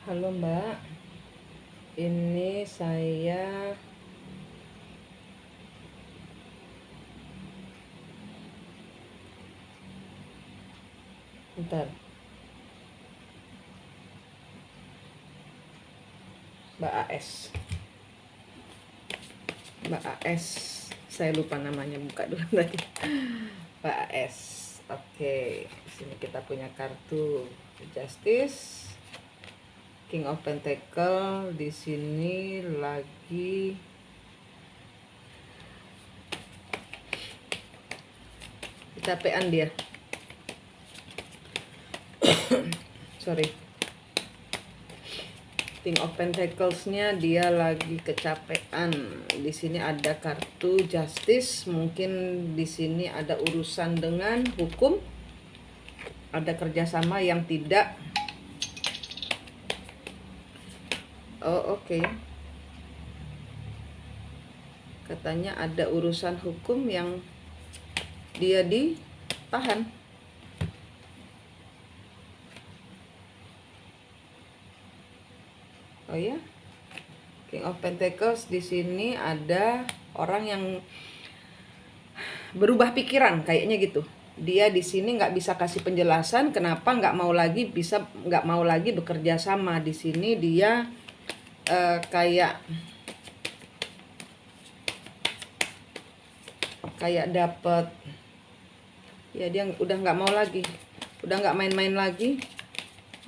Halo Mbak, ini saya bentar, Mbak AS. Mbak AS, saya lupa namanya, buka dulu tadi. Mbak AS. Oke, di sini kita punya kartu Justice, King of Pentacle. Di sini lagi kecapean dia. Sorry. King of Pentacles-nya dia lagi kecapean. Di sini ada kartu Justice, mungkin di sini ada urusan dengan hukum, ada kerjasama yang tidak. Oh oke. Katanya ada urusan hukum yang dia ditahan. Oh ya, King of Pentacles di sini ada orang yang berubah pikiran kayaknya gitu. Dia di sini nggak bisa kasih penjelasan kenapa nggak mau lagi bekerja sama. Di sini dia kayak dapet ya, dia udah nggak mau lagi, udah nggak main-main lagi.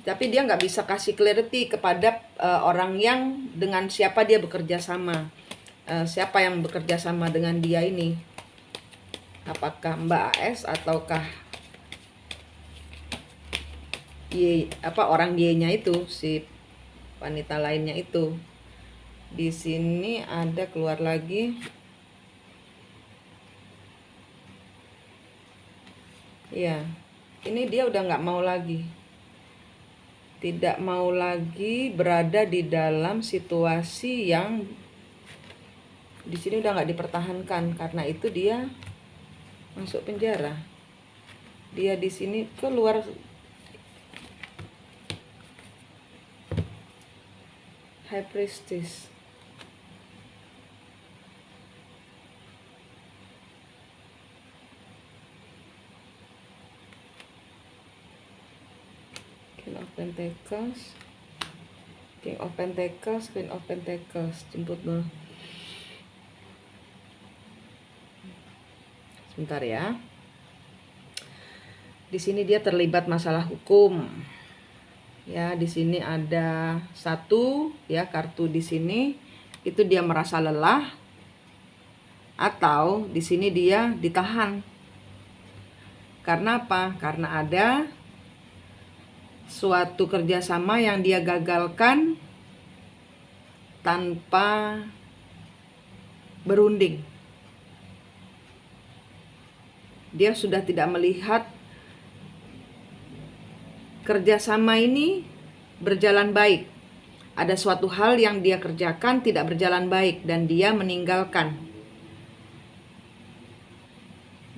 Tapi dia nggak bisa kasih clarity kepada orang yang dengan siapa dia bekerja sama. Siapa yang bekerja sama dengan dia ini? Apakah Mbak AS ataukah orang Y-nya itu, si wanita lainnya itu. Di sini ada keluar lagi. Ya, ini dia udah nggak mau lagi. Tidak mau lagi berada di dalam situasi yang di sini udah nggak dipertahankan. Karena itu dia masuk penjara. Dia di sini keluar High Priestess. King of Pentacles, King of Pentacles, Queen of Pentacles. Jemput dulu. Sebentar ya. Di sini dia terlibat masalah hukum. Ya, di sini ada satu ya kartu di sini itu dia merasa lelah, atau di sini dia ditahan. Karena apa? Karena ada suatu kerjasama yang dia gagalkan tanpa berunding. Dia sudah tidak melihat kerjasama ini berjalan baik. Ada suatu hal yang dia kerjakan tidak berjalan baik dan dia meninggalkan.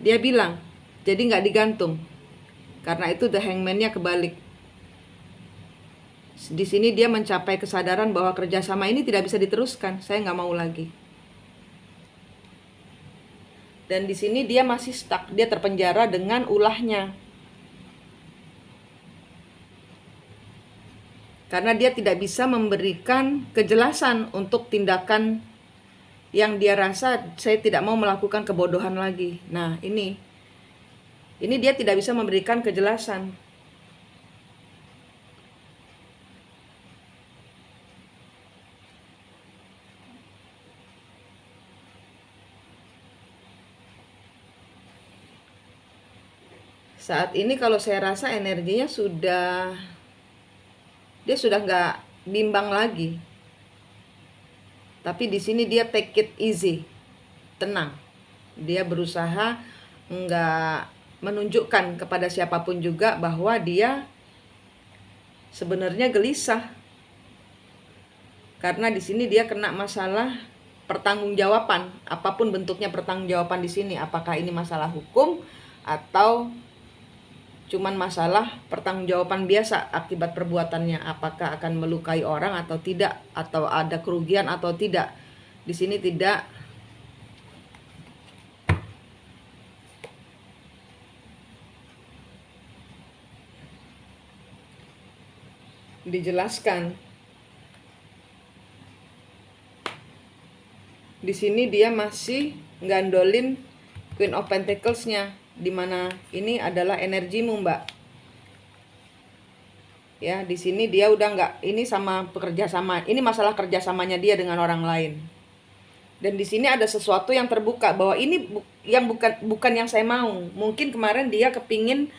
Dia bilang, jadi nggak digantung. Karena itu the hangman-nya kebalik. Di sini dia mencapai kesadaran bahwa kerjasama ini tidak bisa diteruskan. Saya nggak mau lagi. Dan di sini dia masih stuck. Dia terpenjara dengan ulahnya. Karena dia tidak bisa memberikan kejelasan untuk tindakan yang dia rasa, saya tidak mau melakukan kebodohan lagi. Nah, ini dia tidak bisa memberikan kejelasan. Saat ini kalau saya rasa energinya dia sudah nggak bimbang lagi. Tapi di sini dia take it easy, tenang. Dia berusaha nggak menunjukkan kepada siapapun juga bahwa dia sebenarnya gelisah. Karena di sini dia kena masalah pertanggungjawaban, apapun bentuknya pertanggungjawaban di sini, apakah ini masalah hukum atau Cuman masalah pertanggungjawaban biasa akibat perbuatannya, apakah akan melukai orang atau tidak, atau ada kerugian atau tidak. Di sini tidak dijelaskan. Di sini dia masih gandolin Queen of Pentacles-nya, dimana ini adalah energimu, Mbak. Ya, di sini dia udah nggak, ini sama pekerja sama, ini masalah kerjasamanya dia dengan orang lain. Dan di sini ada sesuatu yang terbuka bahwa ini yang bukan yang saya mau. Mungkin kemarin dia kepingin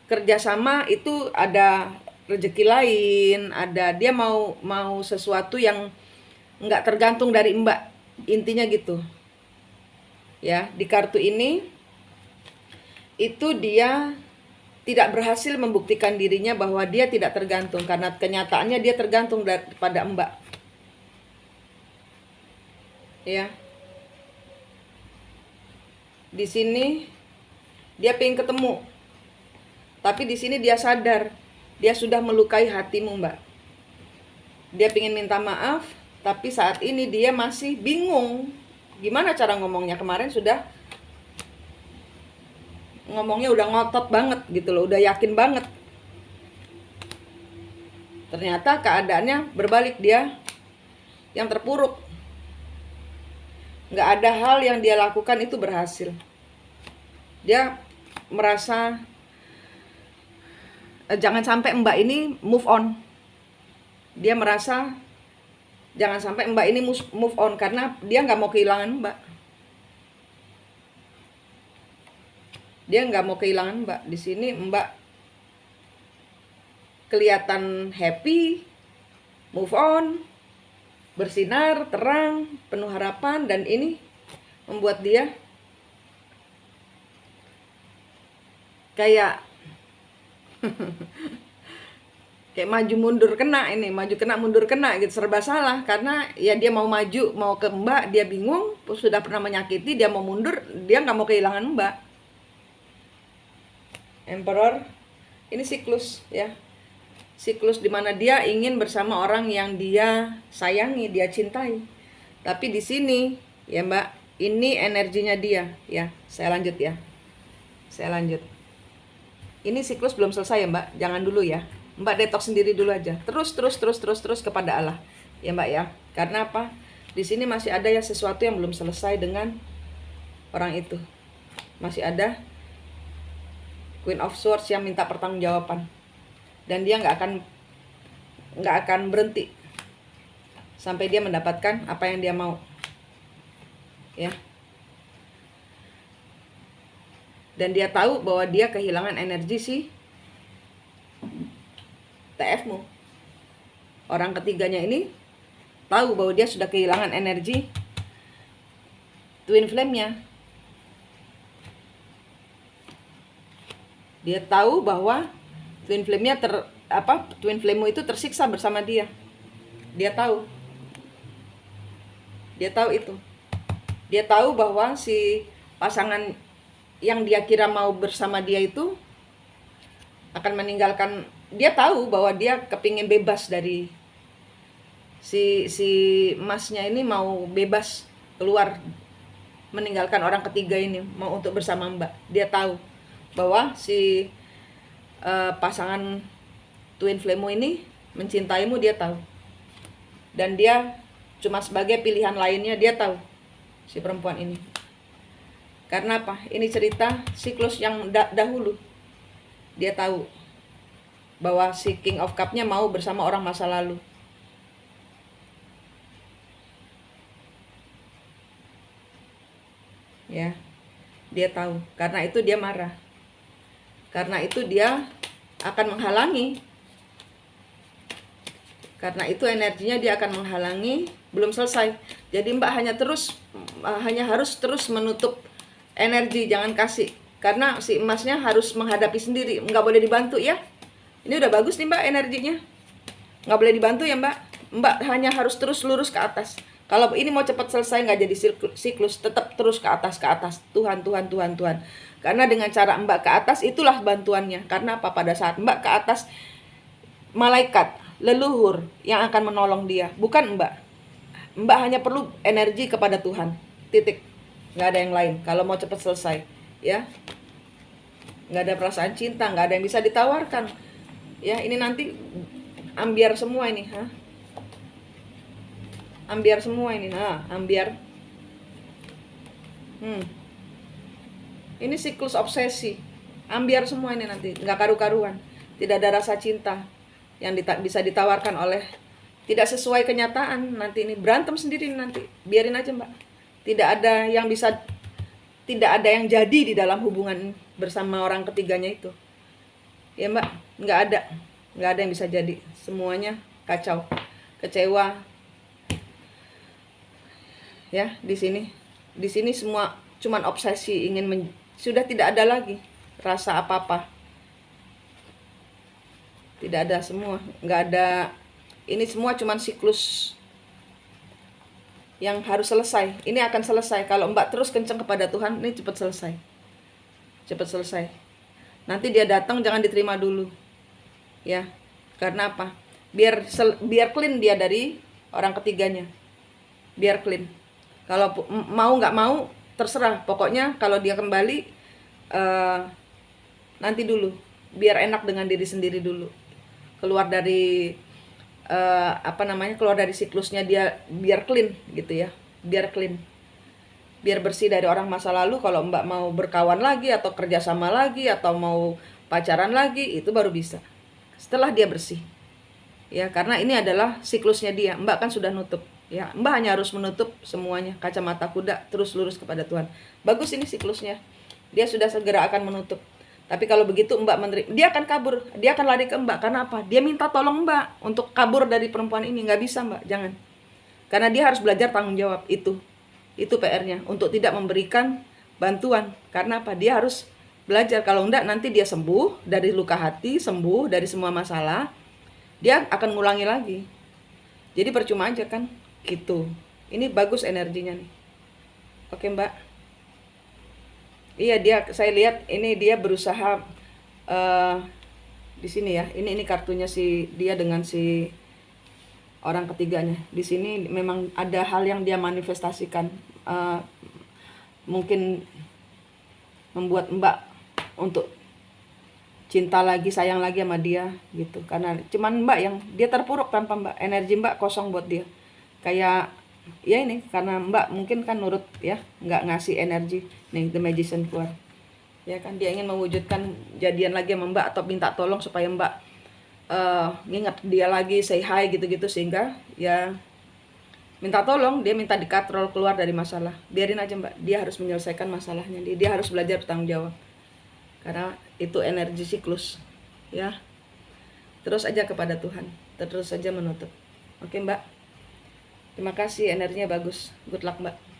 kerjasama itu ada rezeki lain, ada dia mau sesuatu yang nggak tergantung dari Mbak, intinya gitu. Ya, di kartu ini itu dia tidak berhasil membuktikan dirinya bahwa dia tidak tergantung, karena kenyataannya dia tergantung pada Mbak. Ya. Di sini dia pengen ketemu. Tapi di sini dia sadar dia sudah melukai hatimu, Mbak. Dia pengen minta maaf, tapi saat ini dia masih bingung gimana cara ngomongnya. Kemarin sudah ngomongnya udah ngotot banget gitu loh, udah yakin banget. Ternyata keadaannya berbalik, dia yang terpuruk. Nggak ada hal yang dia lakukan itu berhasil. Dia merasa jangan sampai Mbak ini move on. Dia merasa jangan sampai Mbak ini move on, karena dia nggak mau kehilangan Mbak. Dia nggak mau kehilangan Mbak. Di sini Mbak kelihatan happy, move on, bersinar, terang, penuh harapan, dan ini membuat dia kayak kayak maju mundur kena, ini maju kena mundur kena gitu, serba salah. Karena ya dia mau maju, mau ke Mbak, dia bingung, sudah pernah menyakiti, dia mau mundur, dia nggak mau kehilangan Mbak. Emperor, ini siklus ya, siklus dimana dia ingin bersama orang yang dia sayangi, dia cintai. Tapi di sini ya Mbak, ini energinya dia ya. Saya lanjut ya, saya lanjut. Ini siklus belum selesai ya Mbak, jangan dulu ya. Mbak detox sendiri dulu aja. Terus kepada Allah. Ya Mbak ya. Karena apa? Di sini masih ada ya sesuatu yang belum selesai dengan orang itu. Masih ada Queen of Swords yang minta pertanggungjawaban. Dan dia nggak akan berhenti sampai dia mendapatkan apa yang dia mau. Ya. Dan dia tahu bahwa dia kehilangan energi si TF-mu. Orang ketiganya ini tahu bahwa dia sudah kehilangan energi twin flame-nya. Dia tahu bahwa twin flame-nya twin flame-mu itu tersiksa bersama dia. Dia tahu. Dia tahu itu. Dia tahu bahwa si pasangan yang dia kira mau bersama dia itu akan meninggalkan. Dia tahu bahwa dia kepingin bebas dari si emasnya ini, mau bebas keluar, meninggalkan orang ketiga ini, mau untuk bersama Mbak. Dia tahu bahwa si pasangan twin flame-mu ini mencintaimu, dia tahu. Dan dia cuma sebagai pilihan lainnya, dia tahu si perempuan ini. Karena apa? Ini cerita siklus yang dahulu. Dia tahu bahwa si King of Cup-nya mau bersama orang masa lalu. Ya. Dia tahu. Karena itu dia marah. Karena itu dia akan menghalangi. Karena itu energinya dia akan menghalangi, belum selesai. Jadi Mbak hanya harus terus menutup energi, jangan kasih. Karena si emasnya harus menghadapi sendiri, nggak boleh dibantu ya. Ini udah bagus nih Mbak energinya. Nggak boleh dibantu ya Mbak. Mbak hanya harus terus lurus ke atas. Kalau ini mau cepat selesai, nggak jadi siklus, tetap terus ke atas. Tuhan. Karena dengan cara Mbak ke atas itulah bantuannya. Karena apa? Pada saat Mbak ke atas, malaikat, leluhur yang akan menolong dia, bukan Mbak. Mbak hanya perlu energi kepada Tuhan. Titik. Nggak ada yang lain. Kalau mau cepat selesai, ya. Nggak ada perasaan cinta, nggak ada yang bisa ditawarkan. Ya, ini nanti ambiar semua ini, ambiar semua ini, ambiar. Ini siklus obsesi, ambiar semua ini nanti, nggak karu-karuan. Tidak ada rasa cinta yang bisa ditawarkan oleh, tidak sesuai kenyataan. Nanti ini berantem sendiri nanti, biarin aja Mbak. Tidak ada yang jadi di dalam hubungan bersama orang ketiganya itu. Ya Mbak, nggak ada yang bisa jadi. Semuanya kacau, kecewa. Ya, di sini semua cuman obsesi, sudah tidak ada lagi rasa apa-apa. Tidak ada, semua nggak ada. Ini semua cuman siklus yang harus selesai. Ini akan selesai kalau Mbak terus kenceng kepada Tuhan. Ini cepat selesai. Nanti dia datang jangan diterima dulu, ya. Karena apa? Biar clean dia dari orang ketiganya. Biar clean. Kalau mau nggak mau terserah. Pokoknya kalau dia kembali, nanti dulu. Biar enak dengan diri sendiri dulu. Keluar dari keluar dari siklusnya dia, biar clean gitu ya. Biar clean. Biar bersih dari orang masa lalu. Kalau Mbak mau berkawan lagi atau kerjasama lagi atau mau pacaran lagi, itu baru bisa setelah dia bersih. Ya, karena ini adalah siklusnya dia. Mbak kan sudah nutup. Ya, Mbak hanya harus menutup semuanya, kacamata kuda, terus lurus kepada Tuhan. Bagus ini siklusnya. Dia sudah segera akan menutup. Tapi kalau begitu Mbak menerima, dia akan kabur, dia akan lari ke Mbak. Karena apa? Dia minta tolong Mbak untuk kabur dari perempuan ini. Nggak bisa Mbak, jangan. Karena dia harus belajar tanggung jawab. Itu PR-nya, untuk tidak memberikan bantuan. Karena apa? Dia harus belajar. Kalau enggak nanti dia sembuh dari luka hati, sembuh dari semua masalah, dia akan ngulangi lagi. Jadi percuma aja kan, gitu. Ini bagus energinya nih. Oke Mbak. Iya, saya lihat ini dia berusaha di sini ya. Ini kartunya dia dengan si orang ketiganya. Di sini memang ada hal yang dia manifestasikan, mungkin membuat Mbak untuk cinta lagi, sayang lagi sama dia gitu. Karena cuman Mbak yang dia terpuruk tanpa Mbak. Energi Mbak kosong buat dia. Kayak ya ini karena Mbak mungkin kan nurut ya, nggak ngasih energi. Nih The Magician keluar. Ya kan, dia ingin mewujudkan jadian lagi sama Mbak atau minta tolong supaya Mbak nginget dia lagi, say hi gitu-gitu, sehingga ya minta tolong, dia minta dikatrol keluar dari masalah. Biarin aja Mbak, dia harus menyelesaikan masalahnya, dia harus belajar bertanggung jawab. Karena itu energi siklus, ya. Terus aja kepada Tuhan, terus saja menutup. Oke Mbak, terima kasih, energinya bagus. Good luck Mbak.